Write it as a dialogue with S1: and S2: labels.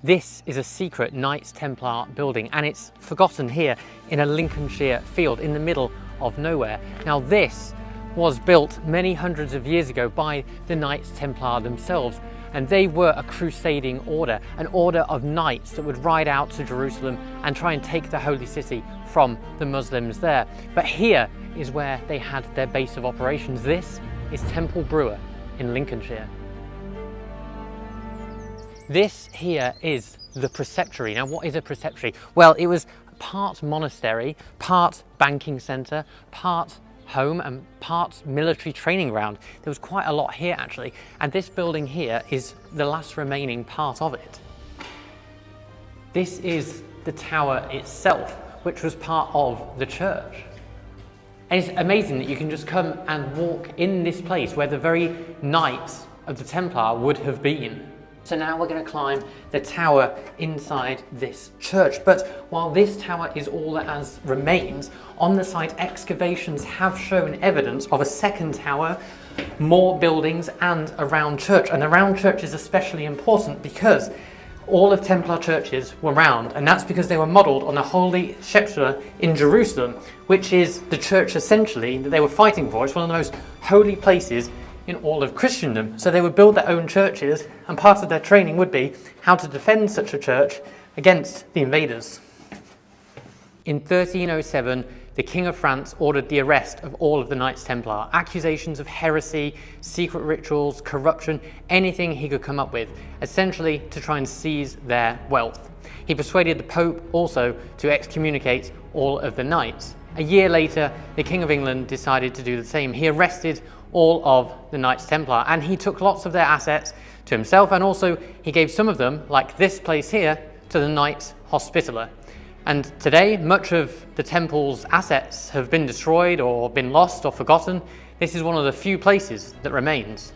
S1: This is a secret Knights Templar building, and it's forgotten here in a Lincolnshire field in the middle of nowhere. Now this was built many hundreds of years ago by the Knights Templar themselves, and they were a crusading order, an order of knights that would ride out to Jerusalem and try and take the holy city from the Muslims there. But here is where they had their base of operations. This is Temple Bruer in Lincolnshire. This here is the preceptory. Now, what is a preceptory? Well, it was part monastery, part banking centre, part home and part military training ground. There was quite a lot here actually, and this building here is the last remaining part of it. This is the tower itself, which was part of the church. And it's amazing that you can just come and walk in this place where the very knights of the Templar would have been. So now we're going to climb the tower inside this church. But while this tower is all that has remains, on the site excavations have shown evidence of a second tower, more buildings and a round church. And the round church is especially important because all of Templar churches were round, and that's because they were modelled on the Holy Sepulchre in Jerusalem, which is the church essentially that they were fighting for. It's one of the most holy places in all of Christendom. So they would build their own churches, and part of their training would be how to defend such a church against the invaders. In 1307, the King of France ordered the arrest of all of the Knights Templar. Accusations of heresy, secret rituals, corruption, anything he could come up with, essentially to try and seize their wealth. He persuaded the Pope also to excommunicate all of the knights. A year later, the King of England decided to do the same. He arrested all of the Knights Templar, and he took lots of their assets to himself, and also he gave some of them, like this place here, to the Knights Hospitaller. And today, much of the temple's assets have been destroyed or been lost or forgotten. This is one of the few places that remains.